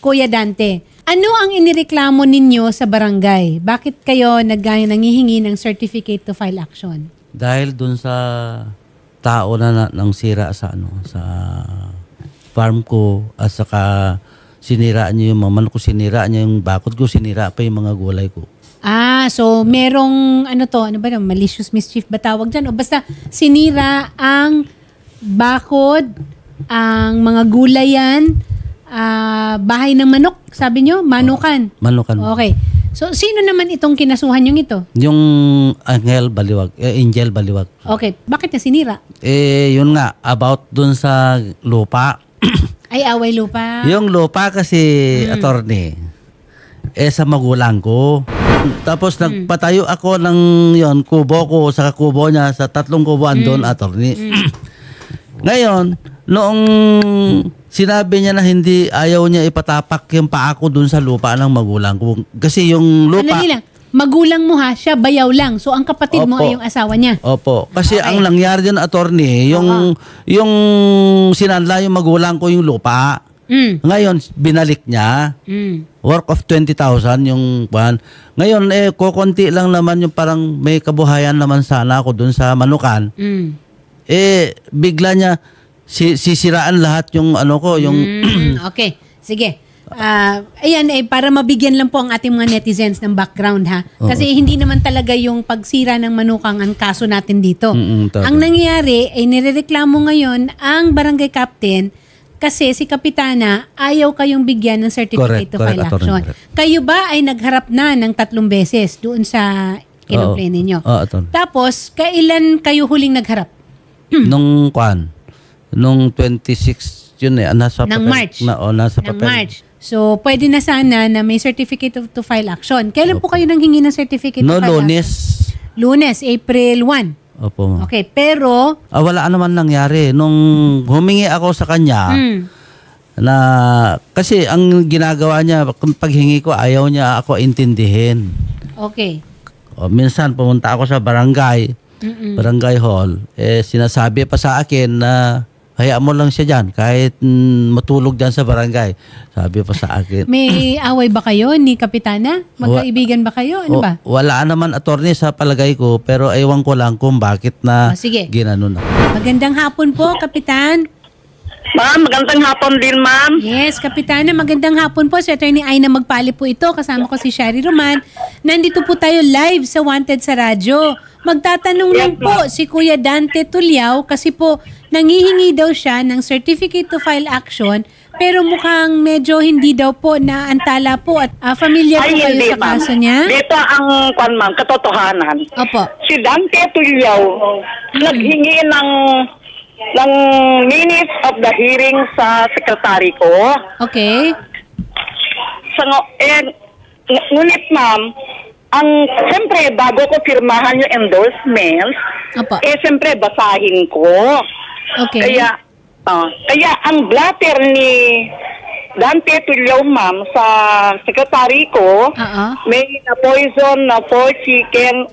Kuya Dante, ano ang inireklamo ninyo sa barangay? Bakit kayo nangihingi ng certificate to file action? Dahil dun sa tao na nang sira sa sa farm ko at saka sinira niya yung mga manok ko, sinira niya yung bakod ko, sinira pa yung mga gulay ko. So merong ano ba, malicious mischief ba tawag dyan? O basta sinira ang bakod, ang mga gulayan, bahay ng manok, sabi nyo? Manukan. Manukan. Okay. So, sino naman itong kinasuhan yung ito? Yung Angel Baliwag, Angel Baliwag. Okay. Bakit niya sinira? Yun nga, about dun sa lupa. Ay, away lupa. Yung lupa kasi, attorney, sa magulang ko. Tapos nagpatayo ako ng yon kubo ko, sa kubo niya, sa 3 kuboan doon, attorney. Ngayon, noong sinabi niya na hindi, ayaw niya ipatapak yung paa ko dun sa lupa ng magulang ko. Kasi yung lupa... Ano lang, magulang mo ha, siya bayaw lang. So, ang kapatid mo ay yung asawa niya. Opo. Kasi ang nangyari dyan, attorney, yung sinanla yung magulang ko yung lupa. Ngayon, binalik niya. Work of 20,000 yung buwan. Ngayon, kukunti lang naman yung parang may kabuhayan naman sana ako dun sa Manukan. Bigla niya sisiraan lahat yung ano ko, yung... Okay, sige. Ayan, para mabigyan lang po ang ating mga netizens ng background ha. Kasi hindi naman talaga yung pagsira ng manukang ang kaso natin dito. Ang nangyayari ay nirereklamo ngayon ang barangay captain kasi si Kapitana ayaw kayong bigyan ng certificate to file action. Kayo ba ay nagharap na ng 3 beses doon sa kinumplain ninyo? Tapos, kailan kayo huling nagharap? Nung nung 26 yun nasa ng papel, March. Nasa papel. Ng March. So, pwede na sana na may certificate to file action. Kailan po kayo nanghingi ng certificate to file Lunes. action? Lunes, April 1. Opo. Okay, pero... wala naman nangyari. Nung humingi ako sa kanya, na kasi ang ginagawa niya, paghingi ko, ayaw niya ako intindihin. Okay. Minsan pumunta ako sa barangay, barangay hall, sinasabi pa sa akin na hayaan mo lang siya dyan, kahit matulog dyan sa barangay. Sabi pa sa akin. May away ba kayo ni Kapitana? Magkaibigan ba kayo? Ano ba? Wala naman, attorney, sa palagay ko, pero ewan ko lang kung bakit na ginanon ako. Magandang hapon po, Kapitan. Ma'am, magandang hapon din, ma'am. Yes, Kapitana, magandang hapon po. Si Attorney Aina Magpali po ito. Kasama ko si Shari Roman. Nandito po tayo live sa Wanted sa Radyo. Magtatanong lang po si Kuya Dante Tulyao kasi po nangihingi daw siya ng certificate to file action pero mukhang medyo hindi daw po naantala po at familiar po kayo sa kaso niya. Dito ang ma'am, katotohanan. Opo. Si Dante Tulyao naghingi ng minutes of the hearing sa sekretary ko. Okay. Ngunit ma'am, siyempre bago ko firmahan yung endorsements, siyempre basahin ko. Okay. Kaya ang blatter ni Dante Tulyao, ma'am, sa sekretary ko, may na-poison na 4 chicken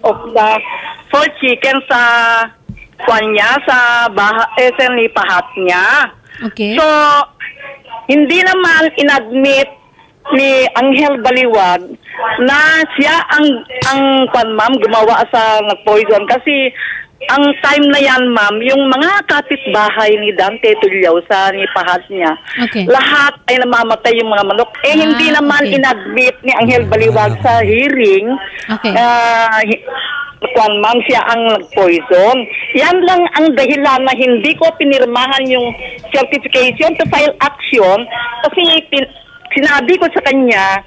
sa kanya sa lipahat niya. Okay. So, hindi naman inadmit ni Angel Baliwag na siya ang ma'am gumawa sa nag-poison kasi ang time na yan, ma'am, yung mga kapitbahay ni Dante Tulyao sa nipahat niya, lahat ay namamatay yung mga manok. Hindi naman inadmit ni Angel Baliwag sa hearing ma'am, siya ang nag-poison. Yan lang ang dahilan na hindi ko pinirmahan yung certification to file action kasi sinabi ko sa kanya,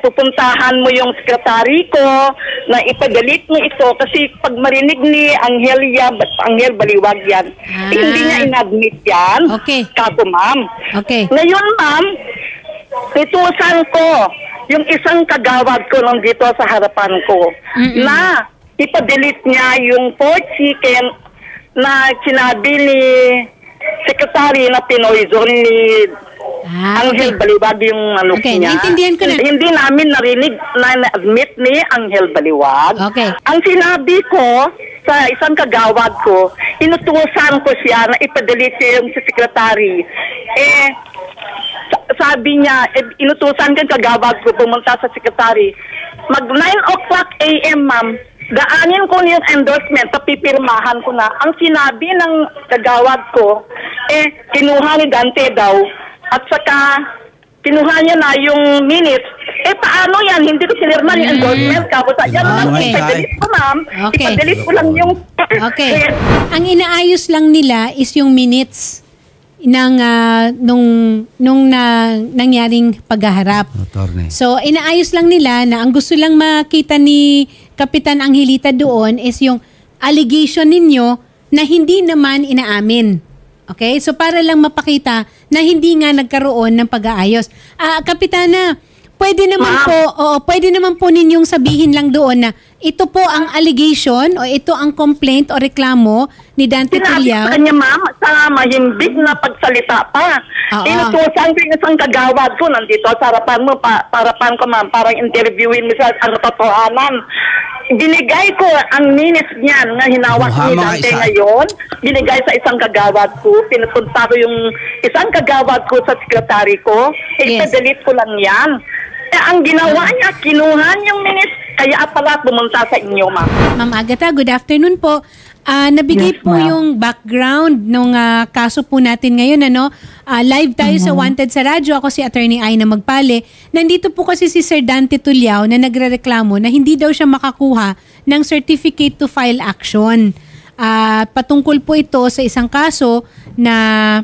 pupuntahan mo yung sekretary ko na ipagalit mo ito kasi pag marinig ni Angel Baliwag yan, hindi niya inadmit yan. Okay. Kako, ma'am. Okay. Ngayon, ma'am, itusan ko yung isang kagawad ko nung dito sa harapan ko na ipa-delete niya yung 4 chicken na sinabi ni secretary na pinoison ni Angel Baliwag yung manok niya. Naintindihan ko na. Hindi namin narinig na na-admit ni Angel Baliwag. Okay. Ang sinabi ko sa isang kagawad ko, inutusan ko siya na ipa-delete yung secretary. sabi niya, inutusan ko kagawad ko pumunta sa sekretary. Mag 9 o'clock a.m. ma'am, daanin ko yung endorsement, papipirmahan ko na. Ang sinabi ng kagawad ko, kinuha ni Dante daw, at saka kinuha niya na yung minutes. Paano yan? Hindi ko sinirma yung endorsement. Kapos yan lang, ipadelete ko ma'am. Ipadelete ko lang yung... Okay. Ang inaayos lang nila is yung minutes ng nung nangyaring paghaharap. Attorney. So, inaayos lang nila na ang gusto lang makita ni Kapitan Angelita doon is yung allegation ninyo na hindi naman inaamin. Okay? So, para lang mapakita na hindi nga nagkaroon ng pag-aayos. Kapitana, pwede naman po ninyong sabihin lang doon na ito po ang allegation o ito ang complaint o reklamo ni Dante Tulyao. Sinabi niya, ma'am, sa mahimbing na pagsalita pa. Inutusan ko yung isang kagawad ko nandito sa harapan mo, harapan ko, ma'am, parang interviewin mo sa totohanan. Binigay ko ang minutes niyan na hinawak ni Dante ngayon. Binigay sa isang kagawad ko. Pinupunta ko yung isang kagawad ko sa sekretary ko. Ipa-delete ko lang yan. Ang ginawa niya, kinuha niyang minutes. Kaya pala pumunta sa inyo, ma'am. Ma'am Agatha, good afternoon po. Nabigay po yung background nung kaso po natin ngayon. Live tayo sa Wanted sa radyo. Ako si Attorney Aina Magpale. Nandito po kasi si Sir Dante Tulyao na nagrereklamo na hindi daw siya makakuha ng certificate to file action. Patungkol po ito sa isang kaso na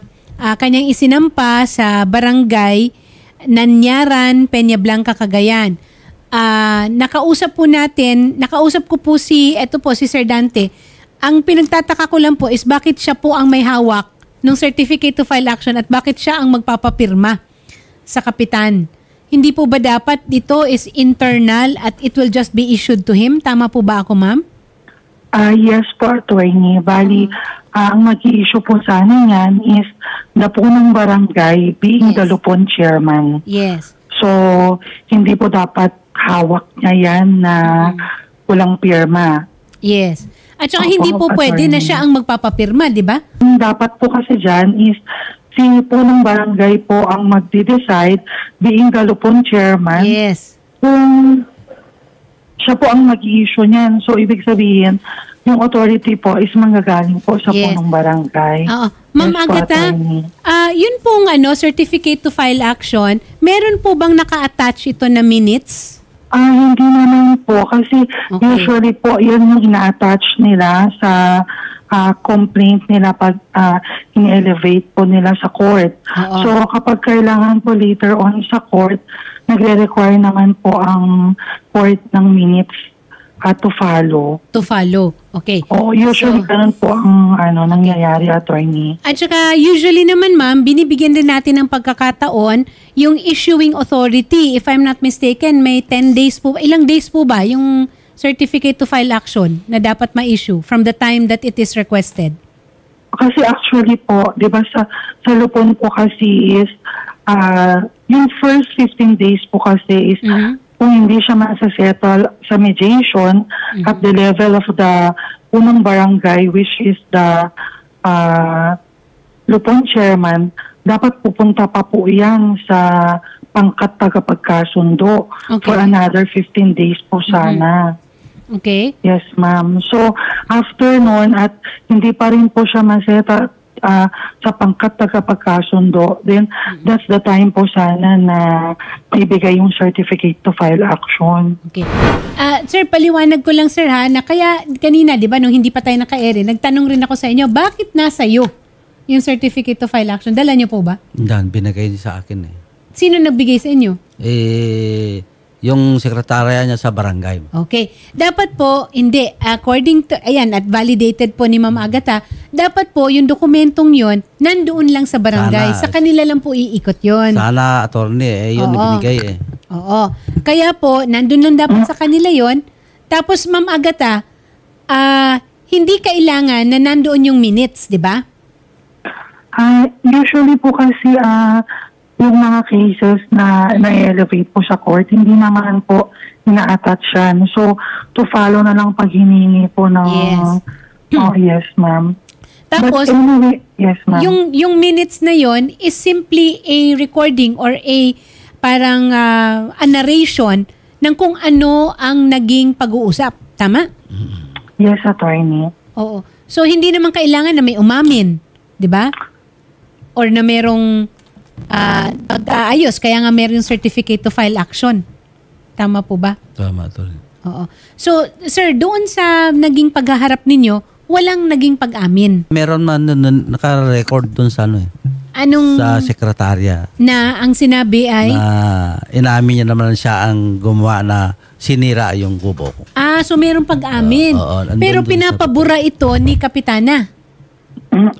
kanyang isinampa sa barangay Nanyaran, Peña Blanca, Cagayan. Nakausap ko po si Sir Dante. Ang pinagtataka ko lang po is bakit siya po ang may hawak ng certificate to file action at bakit siya ang magpapapirma sa kapitan. Hindi po ba dapat dito is internal at it will just be issued to him? Tama po ba ako, ma'am? Yes po, Attorney. Bali, ang mag-i-issue po sana yan is the punong barangay being the Lupon chairman. Yes. So, hindi po dapat hawak niya yan na walang pirma. Yes. At saka hindi po pwede na siya ang magpapapirma, di ba? Dapat po kasi dyan is si punong barangay po ang magde-decide being the Lupon chairman. Yes. Kung siya po ang mag-i-issue niyan. So, ibig sabihin, yung authority po is manggagaling po sa punong barangay. Oo. Ma'am Agatha, yun pong certificate to file action, meron po bang naka-attach ito na minutes? Hindi naman po. Kasi usually po, yun yung ina-attach nila sa complaint nila pag in-elevate po nila sa court. So, kapag kailangan po later on sa court, nagre-require naman po ang court ng minutes to follow. To follow. Okay. Usually ganun po ang nangyayari, Attorney. At saka usually naman, ma'am, binibigyan din natin ng pagkakataon yung issuing authority. If I'm not mistaken, may 10 days po. Ilang days po ba yung certificate to file action na dapat ma-issue from the time that it is requested? Kasi actually po, di ba sa Lupon po kasi is yung first 15 days po kasi is kung hindi siya masasettle sa mediation at the level of the punong barangay, which is the Lupon chairman, dapat pupunta pa po yan sa pangkat tagapagkasundo for another 15 days po sana. Okay. Yes, ma'am. So, after noon at hindi pa rin po siya masettle sa pangkat tagapagkasundo, then that's the time po sana na ibigay yung certificate to file action. Okay. Sir, paliwanag ko lang, sir, ha, na kaya kanina, di ba, nung hindi pa tayo naka-air, nagtanong rin ako sa inyo, bakit nasa iyo yung certificate to file action? Dala niyo po ba? Dan, binigay niya sa akin eh. Sino nagbigay sa inyo? Yung sekretarya niya sa barangay. Okay. Dapat po, hindi. According to, ayan, at validated po ni Ma'am Agatha, dapat po yung dokumentong yon nandoon lang sa barangay. Sana, sa kanila lang po iikot yon. Sana, attorney, yun ibinigay eh. Oo. Kaya po, nandun lang dapat sa kanila yon. Tapos, Ma'am Agatha, hindi kailangan na nandoon yung minutes, di ba? Usually po kasi, yung mga cases na na-elevate po sa court, hindi naman po ina-attach yan. So, to follow na lang pag hiningi po ng... Yes. Yes, ma'am. Tapos, But anyway, yes, ma'am. yung minutes na yon is simply a recording or a parang a narration ng kung ano ang naging pag-uusap. Tama? Yes, attorney. Oo. So, hindi naman kailangan na may umamin. Di ba? Or na merong pag-aayos. Kaya nga merong certificate to file action. Tama po ba? Tama, attorney. Oo. So, sir, doon sa naging paghaharap ninyo, walang naging pag-amin. Meron man naka-record dun sa Anong sa sekretarya na ang sinabi ay na inamin niya naman siya ang gumawa na sinira yung kubo ko. so merong pag-amin. Andun Pero dun pinapabura ito ni Kapitana.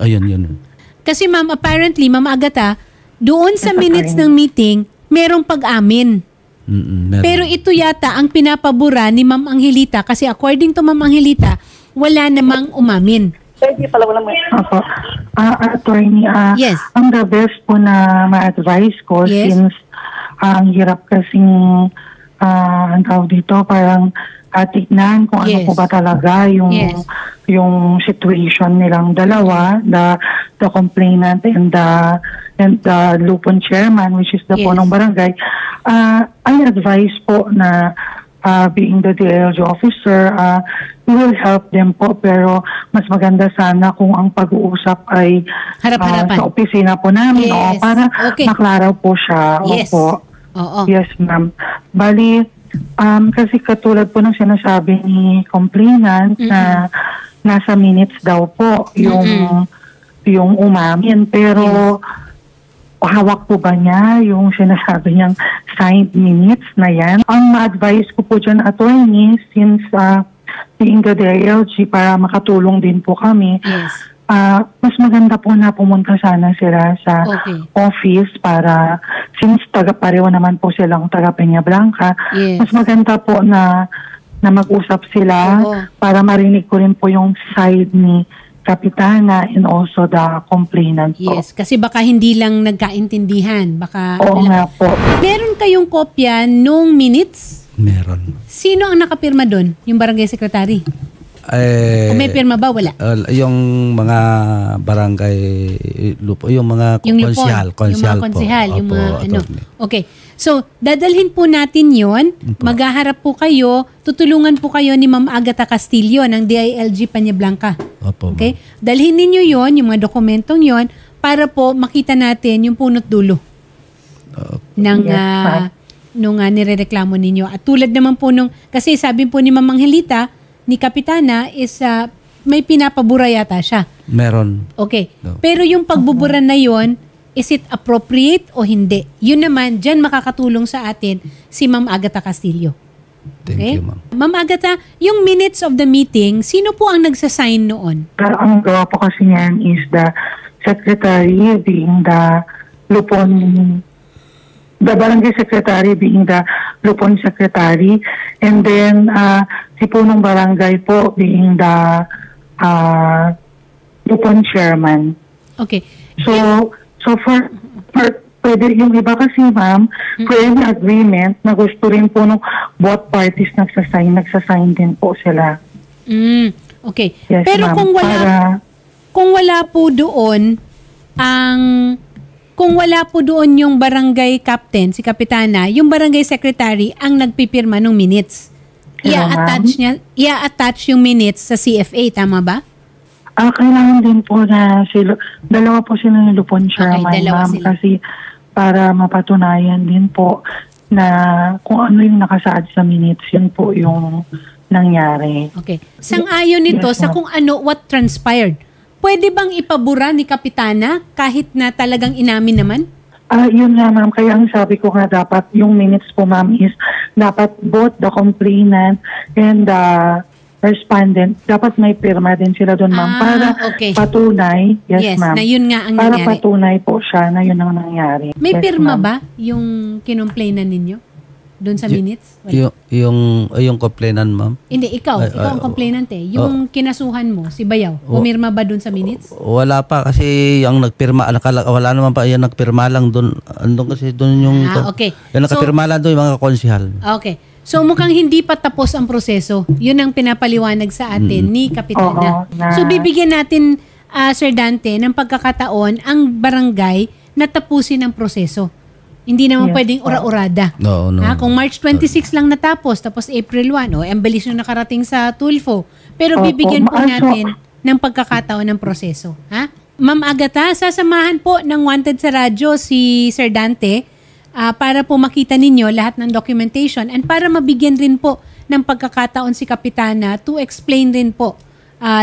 Ayun, yun. Kasi ma'am, apparently, Ma'am Agatha, doon sa minutes ng meeting, merong pag-amin. Meron. Pero ito yata ang pinapabura ni Ma'am Angelita kasi according to Ma'am Angelita, wala namang umamin. Hindi pala wala mo. Opo. Attorney, Yes. ang the best po na ma-advise ko Yes. since ang hirap kasing ang tawag dito, parang tignan kung ano Yes. po ba talaga yung Yes. yung situation nilang dalawa, the complainant and the Lupon chairman, which is the Yes. punong barangay. I advise po na being the DLG officer, we will help them po, pero mas maganda sana kung ang pag-uusap ay Harap-harapan. sa opisina po namin, Yes. para Okay. maklaraw po siya. Yes. Opo. Oo. Yes, ma'am. Bali, kasi katulad po ng sinasabi ni complainant na nasa minutes daw po yung umamin, pero hawak po ba niya yung sinasabi niyang signed minutes na yan? Ang ma-advise ko po dyan, attorney, since being the DILG, para makatulong din po kami, Yes. mas maganda po na pumunta sana sila sa Okay. office para, since pareho naman po silang taga Peña Blanca, Yes. mas maganda po na mag-usap sila Oo. para marinig ko rin po yung side ni Kapitana and also the complainant po. Yes, kasi baka hindi lang nagkaintindihan. Baka Oo nga po. Meron kayong kopya nung minutes? Meron. Sino ang nakapirma doon? Yung barangay secretary? Kung may pirma ba, wala? Yung mga barangay lupo, yung mga Yung Lupon, konsyal yung mga konsihal, po. yung Opo, mga ano. attorney. Okay. So, dadalhin po natin yon. Maghaharap po kayo, tutulungan po kayo ni Ma'am Agatha Castillo ng DILG Peña Blanca. Opo, Okay? Dalhin ninyo yon, yung mga dokumentong yon, para po makita natin yung punot dulo ng nung nirereklamo ninyo. At tulad naman po nung, kasi sabi po ni Ma'am Angelita, ni Kapitana is may pinapabura yata siya. Meron. Okay. No. Pero yung pagbubura na yon, is it appropriate o hindi? Yun naman, dyan makakatulong sa atin si Ma'am Agatha Castillo. Thank Okay? you, ma'am. Ma'am Agatha, yung minutes of the meeting, sino po ang nagsasign noon? Pero ang gawa po kasi niyan is the secretary being the Lupon, the barangay secretary being the Lupon secretary, and then si punong barangay po being the Lupon chairman. Okay. So for pwede yung iba kasi ma'am, for any agreement na gusto rin po nung both parties nagsasign din po sila. Okay. Yes, Pero ma'am. kung wala po doon yung barangay captain, si Kapitana, yung barangay secretary ang nagpipirma ng minutes. I-attach yung minutes sa CFA, tama ba? Kailangan din po na dalawa po sila ng Lupon chairman, dalawa ma'am, sila. kasi para mapatunayan din po na kung ano yung nakasaad sa minutes, yun po yung nangyari. Okay. Sang-ayon nito Yes, sa ma'am. kung ano, what transpired. Pwede bang ipabura ni Kapitana kahit na talagang inamin naman? Yun nga ma'am, kaya ang sabi ko nga dapat yung minutes po ma'am is dapat both the complainant and the respondent, dapat may pirma din sila doon ma'am para okay. patunay, yes ma'am, na yun nga ang para nangyari. patunay po siya na yun ang nangyari. May Yes, pirma ma'am. ba yung kinomplainan ninyo doon sa minutes? Wala. Yung complainant, ma'am? Hindi, ikaw ang complainant eh. Yung kinasuhan mo, si Bayaw, pumirma ba doon sa minutes? Wala pa kasi yung nagpirma, wala naman pa, yung nagpirma lang doon. Andun kasi doon yung... Okay. Yung nakapirma lang doon yung mga konsyal. Okay. So mukhang hindi pa tapos ang proseso. Yun ang pinapaliwanag sa atin ni Kapitana. Oo, So bibigyan natin Sir Dante, ng pagkakataon ang barangay na tapusin ang proseso. Hindi naman pwedeng ura-urada. No. Kung March 26 lang natapos, tapos April 1, embalis nyo nakarating sa Tulfo. Pero bibigyan po natin ng pagkakataon ng proseso. Ma'am Agatha, sasamahan po ng Wanted sa radyo si Sir Dante para po makita ninyo lahat ng documentation and para mabigyan rin po ng pagkakataon si Kapitana to explain rin po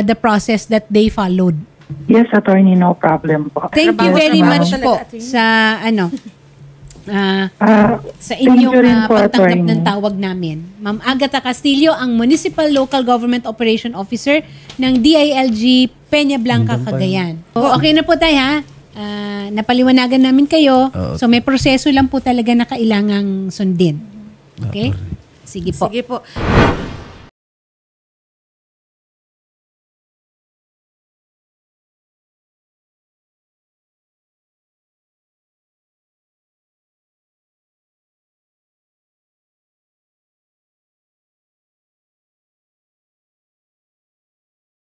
the process that they followed. Yes, attorney, no problem po. Thank you very much po sa sa inyong pagtanggap ng tawag namin. Ma'am Agatha Castillo, ang Municipal Local Government Operation Officer ng DILG Peña Blanca, Cagayan. Okay na po tayo napaliwanagan namin kayo. So may proseso lang po talaga na kailangang sundin. Okay? Sige po. Sige po.